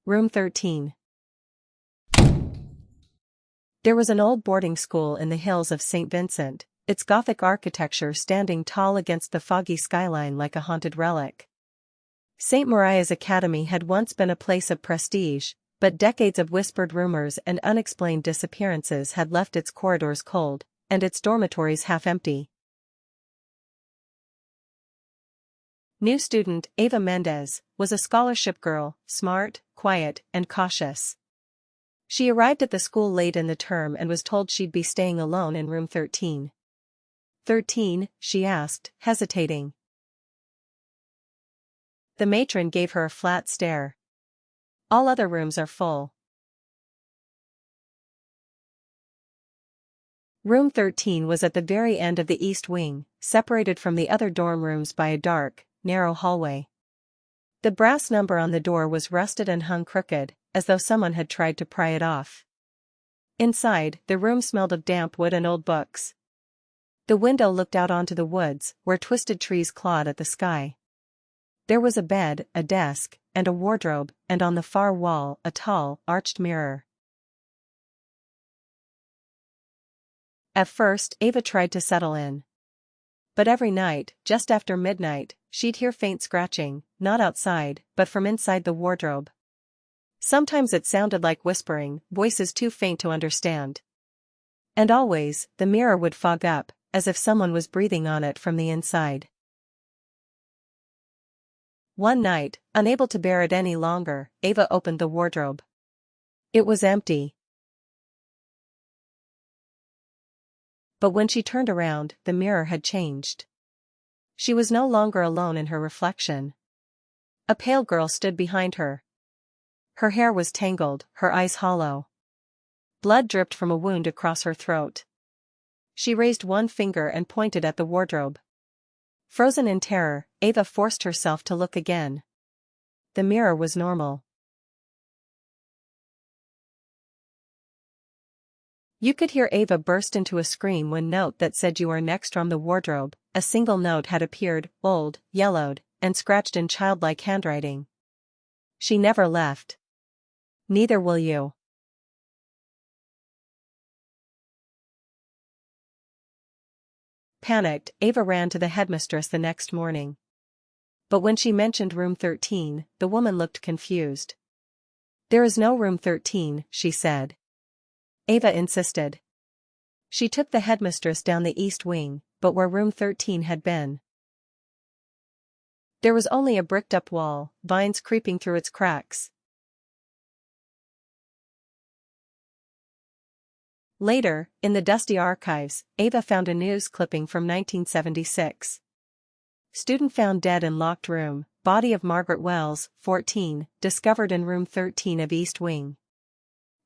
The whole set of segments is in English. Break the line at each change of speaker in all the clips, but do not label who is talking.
Room 13. There was an old boarding school in the hills of St. Vincent, its Gothic architecture standing tall against the foggy skyline like a haunted relic. St. Maria's Academy had once been a place of prestige, but decades of whispered rumors and unexplained disappearances had left its corridors cold, and its dormitories half-empty. New student Ava Mendez was a scholarship girl, smart, quiet, and cautious. She arrived at the school late in the term and was told she'd be staying alone in room 13. 13, she asked, hesitating. The matron gave her a flat stare. All other rooms are full. Room 13 was at the very end of the east wing, separated from the other dorm rooms by a dark, narrow hallway. The brass number on the door was rusted and hung crooked, as though someone had tried to pry it off. Inside, the room smelled of damp wood and old books. The window looked out onto the woods, where twisted trees clawed at the sky. There was a bed, a desk, and a wardrobe, and on the far wall, a tall, arched mirror. At first, Ava tried to settle in. But every night, just after midnight, she'd hear faint scratching, not outside, but from inside the wardrobe. Sometimes it sounded like whispering, voices too faint to understand. And always, the mirror would fog up, as if someone was breathing on it from the inside. One night, unable to bear it any longer, Ava opened the wardrobe. It was empty. But when she turned around, the mirror had changed. She was no longer alone in her reflection. A pale girl stood behind her. Her hair was tangled, her eyes hollow. Blood dripped from a wound across her throat. She raised one finger and pointed at the wardrobe. Frozen in terror, Ava forced herself to look again. The mirror was normal. You could hear Ava burst into a scream when note that said "You are next" from the wardrobe. A single note had appeared, bold, yellowed, and scratched in childlike handwriting. She never left. Neither will you. Panicked, Ava ran to the headmistress the next morning. But when she mentioned room 13, the woman looked confused. "There is no room 13, she said. Ava insisted. She took the headmistress down the east wing, but where room 13 had been, there was only a bricked-up wall, vines creeping through its cracks. Later, in the dusty archives, Ava found a news clipping from 1976. Student found dead in locked room, body of Margaret Wells, 14, discovered in room 13 of East Wing.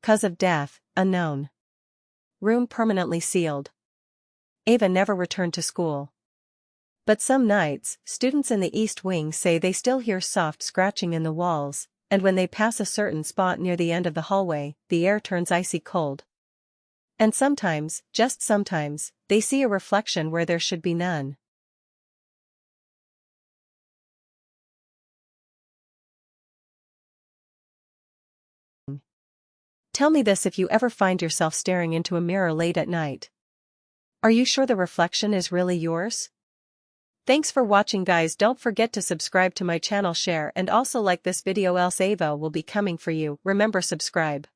Cause of death, unknown. Room permanently sealed. Ava never returned to school. But some nights, students in the East Wing say they still hear soft scratching in the walls, and when they pass a certain spot near the end of the hallway, the air turns icy cold. And sometimes, just sometimes, they see a reflection where there should be none. Tell me this if you ever find yourself staring into a mirror late at night. Are you sure the reflection is really yours? Thanks for watching, guys. Don't forget to subscribe to my channel, share, and also like this video, else Ava will be coming for you. Remember, subscribe.